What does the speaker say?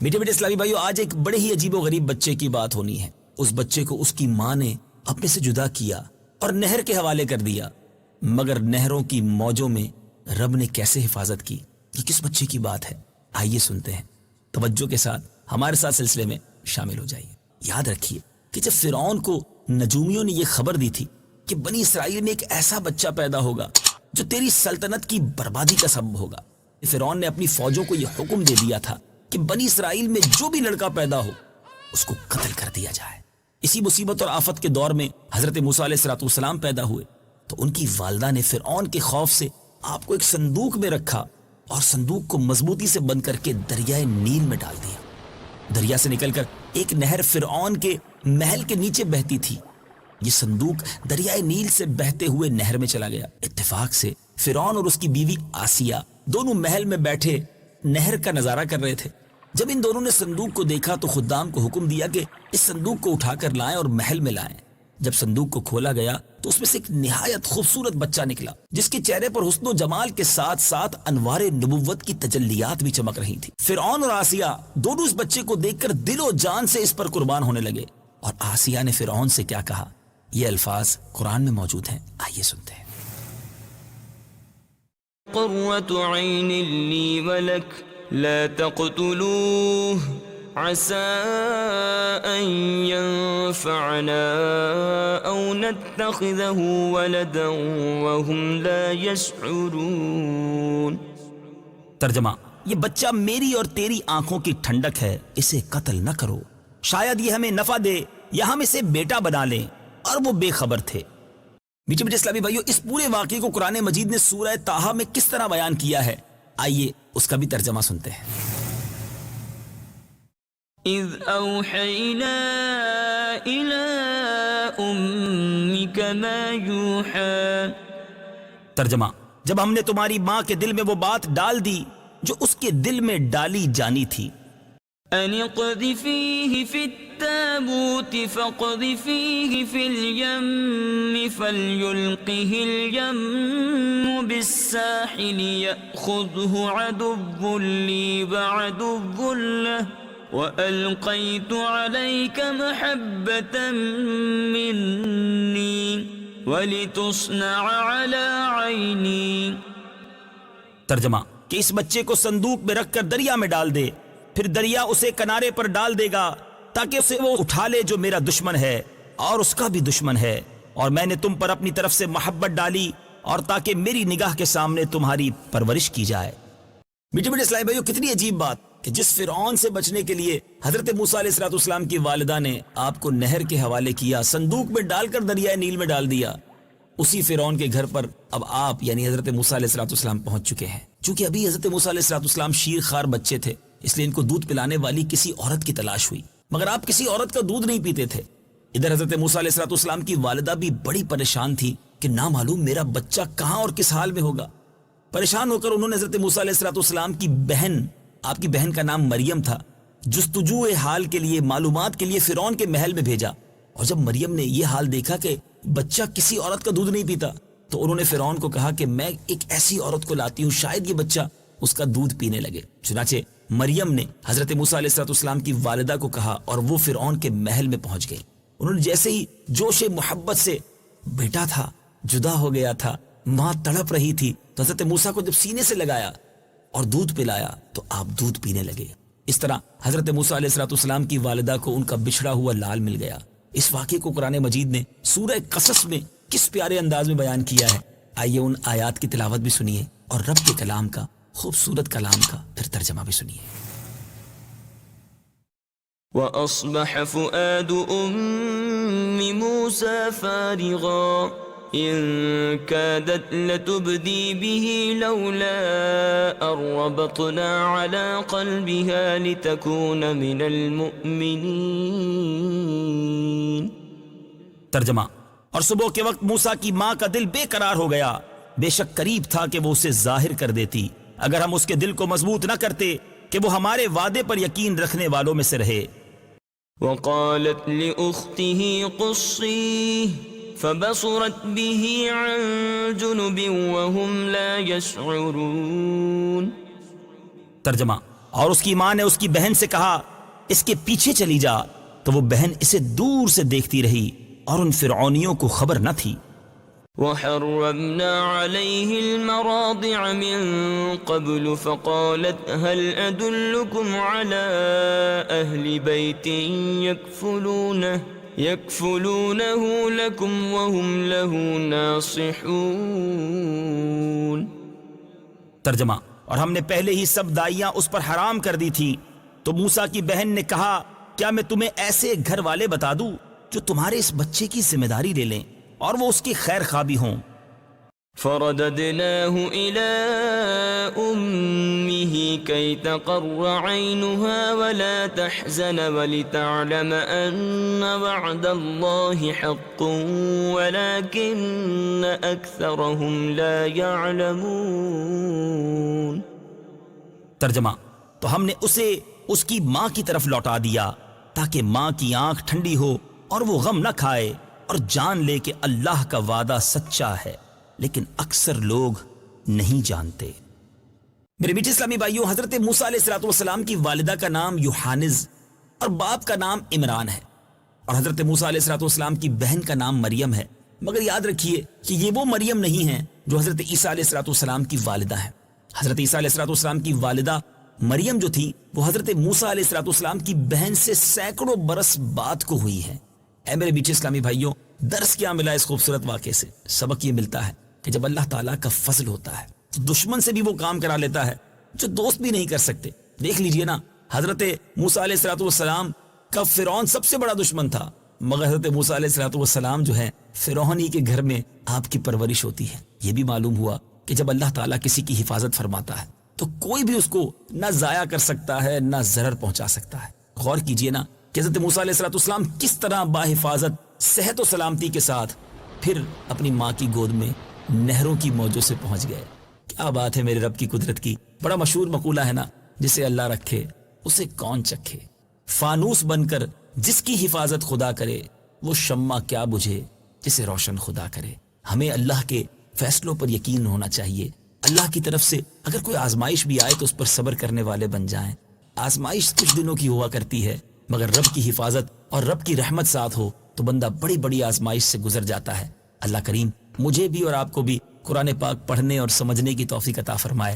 میٹھے میٹھے اسلامی بھائیو، آج ایک بڑے ہی عجیب و غریب بچے کی بات ہونی ہے۔ اس بچے کو اس کی ماں نے اپنے سے جدا کیا اور نہر کے حوالے کر دیا، مگر نہروں کی موجوں میں رب نے کیسے حفاظت کی، یہ کس بچے کی بات ہے؟ آئیے سنتے ہیں، توجہ کے ساتھ ہمارے ساتھ سلسلے میں شامل ہو جائیے۔ یاد رکھیے کہ جب فرعون کو نجومیوں نے یہ خبر دی تھی کہ بنی اسرائیل میں ایک ایسا بچہ پیدا ہوگا جو تیری سلطنت کی بربادی کا سبب ہوگا، فرعون نے اپنی فوجوں کو یہ حکم دے دیا تھا کہ بنی اسرائیل میں جو بھی لڑکا پیدا ہو اس کو قتل کر دیا جائے۔ اسی مصیبت اور آفت کے دور میں حضرت موسیٰ علیہ السلام پیدا ہوئے تو ان کی والدہ نے فرعون کے خوف سے آپ کو ایک صندوق میں رکھا اور صندوق کو مضبوطی سے بند کر کے دریائے نیل میں ڈال دیا۔ دریا سے نکل کر ایک نہر فرعون کے محل کے نیچے بہتی تھی۔ یہ صندوق دریائے نیل سے بہتے ہوئے نہر میں چلا گیا۔ اتفاق سے فرعون اور اس کی بیوی آسیہ دونوں محل میں بیٹھے نہر کا نظارہ کر رہے تھے۔ جب ان دونوں نے صندوق کو دیکھا تو خدام کو حکم دیا کہ اس صندوق کو اٹھا کر لائیں اور محل میں لائیں۔ جب صندوق کو کھولا گیا تو اس میں سے ایک نہایت خوبصورت بچہ نکلا، جس کے چہرے پر حسن و جمال کے ساتھ ساتھ انوار نبوت کی تجلیات بھی چمک رہی تھی۔ فرعون اور آسیہ دونوں اس بچے کو دیکھ کر دل و جان سے اس پر قربان ہونے لگے۔ اور آسیہ نے فرعون سے کیا کہا، یہ الفاظ قرآن میں موجود ہیں، آئیے سنتے ہیں۔ قرۃ عین لی ولک لا تقتلوه عسى أن ينفعنا أو نتخذه ولدا وهم لا يشعرون۔ ترجمہ، یہ بچہ میری اور تیری آنکھوں کی ٹھنڈک ہے، اسے قتل نہ کرو، شاید یہ ہمیں نفع دے یا ہم اسے بیٹا بنا لیں۔ اور وہ بے خبر تھے۔ میٹھے میٹھے اسلامی بھائیو، اس پورے واقعے کو قرآن مجید نے سورہ طٰہٰ میں کس طرح بیان کیا ہے، آئیے اس کا بھی ترجمہ سنتے ہیں۔ اذ اوحینا الی امک ما یوحی۔ ترجمہ، جب ہم نے تمہاری ماں کے دل میں وہ بات ڈال دی جو اس کے دل میں ڈالی جانی تھی۔ ان اقذفیہ فی التابوت فاقذفیہ فی الیم فلیلقہ الیم بالساحل یأخذہ عدو لی وعدو لہ وألقیت علیک محبة منی ولتصنع علی عینی۔ ترجمہ، کہ اس بچے کو صندوق میں رکھ کر دریا میں ڈال دے، پھر دریا اسے کنارے پر ڈال دے گا تاکہ اسے وہ اٹھا لے جو میرا دشمن ہے اور اس کا بھی دشمن ہے، اور میں نے تم پر اپنی طرف سے محبت ڈالی اور تاکہ میری نگاہ کے سامنے تمہاری پرورش کی جائے۔ میٹھے میٹھے اسلامی بھائیو، کتنی عجیب بات کہ جس فرعون سے بچنے کے لیے حضرت موسیٰ علیہ السلام کی والدہ نے آپ کو نہر کے حوالے کیا، صندوق میں ڈال کر دریائے نیل میں ڈال دیا، اسی فرعون کے گھر پر اب آپ یعنی حضرت موسیٰ علیہ السلام پہنچ چکے ہیں۔ چونکہ ابھی حضرت موسیٰ علیہ السلام شیر خوار بچے تھے، اس لیے ان کو دودھ پلانے والی کسی عورت کی تلاش ہوئی، مگر آپ کسی عورت کا دودھ نہیں پیتے تھے۔ ادھر حضرت موسیٰ علیہ السلام کی والدہ بھی بڑی پریشان تھی کہ نہ معلوم میرا بچہ کہاں اور کس حال میں ہوگا۔ پریشان ہو کر انہوں نے حضرت موسیٰ علیہ السلام کی بہن، آپ کی بہن کا نام مریم تھا، جستجو حال کے لیے، معلومات کے لیے فرعون کے محل میں بھیجا۔ اور جب مریم نے یہ حال دیکھا کہ بچہ کسی عورت کا دودھ نہیں پیتا تو انہوں نے فرعون کو کہا کہ میں ایک ایسی عورت کو لاتی ہوں، شاید یہ بچہ اس کا دودھ پینے لگے۔ چنانچہ مریم نے حضرت موسیٰ علیہ السلام کی والدہ کو کہا اور وہ فرعون کے محل میں پہنچ گئی۔ انہوں نے جیسے ہی جوش محبت سے، بیٹا تھا جدا ہو گیا تھا، ماں تڑپ رہی تھی، تو حضرت موسیٰ کو جب سینے سے لگایا اور دودھ پلایا تو آپ دودھ پینے لگے۔ اس طرح حضرت موسیٰ علیہ السلام کی والدہ کو ان کا بچھڑا ہوا لال مل گیا۔ اس واقعے کو قرآن مجید نے سورہ قصص میں کس پیارے انداز میں بیان کیا ہے، آئیے ان آیات کی تلاوت بھی سنیے اور رب کے کلام کا، خوبصورت کلام کا پھر ترجمہ بھی سنیے۔ وَأَصْبَحَ فُؤَادُ أُمِّ مُوسَى فَارِغًا إِن كَادَتْ لَتُبْدِي بِهِ لَوْلَا أَن رَّبَطْنَا عَلَىٰ قَلْبِهَا لِتَكُونَ مِنَ الْمُؤْمِنِينَ۔ ترجمہ، اور صبح کے وقت موسیٰ کی ماں کا دل بے قرار ہو گیا، بے شک قریب تھا کہ وہ اسے ظاہر کر دیتی اگر ہم اس کے دل کو مضبوط نہ کرتے کہ وہ ہمارے وعدے پر یقین رکھنے والوں میں سے رہے۔ وقالت لأخته قصيه فبصرت به عن جنب وهم لا يشعرون۔ ترجمہ، اور اس کی ماں نے اس کی بہن سے کہا اس کے پیچھے چلی جا، تو وہ بہن اسے دور سے دیکھتی رہی اور ان فرعونیوں کو خبر نہ تھی۔ وحرمنا عليه المراضع من قبل فقالت هل أدلكم على أهل بيت يكفلونه لكم وهم له ناصحون۔ ترجمہ، اور ہم نے پہلے ہی سب دائیاں اس پر حرام کر دی تھی، تو موسیٰ کی بہن نے کہا کیا میں تمہیں ایسے گھر والے بتا دوں جو تمہارے اس بچے کی ذمہ داری لے لیں اور وہ اس کی خیر خواہ بھی ہوں۔ فرددناه إلى أمه كي تقر عينها ولا تحزن ولتعلم أن وعد الله حق ولكن أكثرهم لا يعلمون۔ ترجمہ، تو ہم نے اسے اس کی ماں کی طرف لوٹا دیا تاکہ ماں کی آنکھ ٹھنڈی ہو اور وہ غم نہ کھائے اور جان لے کہ اللہ کا وعدہ سچا ہے، لیکن اکثر لوگ نہیں جانتے۔ میرے میٹھے اسلامی بھائیوں، حضرت موسیٰ علیہ السلام کی والدہ کا نام یوحانز اور باپ کا نام عمران ہے، اور حضرت موسیٰ علیہ السلام کی بہن کا نام مریم ہے، مگر یاد رکھیے کہ یہ وہ مریم نہیں ہے جو حضرت عیسیٰ علیہ السلام کی والدہ ہے۔ حضرت عیسیٰ علیہ السلام کی والدہ مریم جو تھی وہ حضرت موسیٰ علیہ السلام کی بہن سے سینکڑوں برس بعد کو ہوئی ہے۔ اے میرے میٹھے اسلامی بھائیوں، درس کیا ملا اس خوبصورت واقعے سے؟ سبق یہ ملتا ہے کہ جب اللہ تعالیٰ کا فضل ہوتا ہے تو دشمن سے بھی وہ کام کرا لیتا ہے جو دوست بھی نہیں کر سکتے۔ دیکھ لیجئے نا، حضرت موسیٰ علیہ السلام کا فرعون سب سے بڑا دشمن تھا، مگر حضرت موسیٰ علیہ السلام جو ہے فرعون ہی کے گھر میں آپ کی پرورش ہوتی ہے۔ یہ بھی معلوم ہوا کہ جب اللہ تعالیٰ کسی کی حفاظت فرماتا ہے تو کوئی بھی اس کو نہ ضائع کر سکتا ہے نہ ضرر پہنچا سکتا ہے۔ غور کیجئے نا کہ حضرت موسیٰ علیہ السلام کس طرح باحفاظت صحت و سلامتی کے ساتھ پھر اپنی ماں کی گود میں نہروں کی موجوں سے پہنچ گئے۔ کیا بات ہے میرے رب کی قدرت کی۔ بڑا مشہور مقولہ ہے نا، جسے اللہ رکھے اسے کون چکھے۔ فانوس بن کر جس کی حفاظت خدا کرے، وہ شمع کیا بجھے جسے روشن خدا کرے۔ ہمیں اللہ کے فیصلوں پر یقین ہونا چاہیے۔ اللہ کی طرف سے اگر کوئی آزمائش بھی آئے تو اس پر صبر کرنے والے بن جائیں۔ آزمائش کچھ دنوں کی ہوا کرتی ہے، مگر رب کی حفاظت اور رب کی رحمت ساتھ ہو تو بندہ بڑی بڑی آزمائش سے گزر جاتا ہے۔ اللہ کریم مجھے بھی اور آپ کو بھی قرآن پاک پڑھنے اور سمجھنے کی توفیق عطا فرمائے۔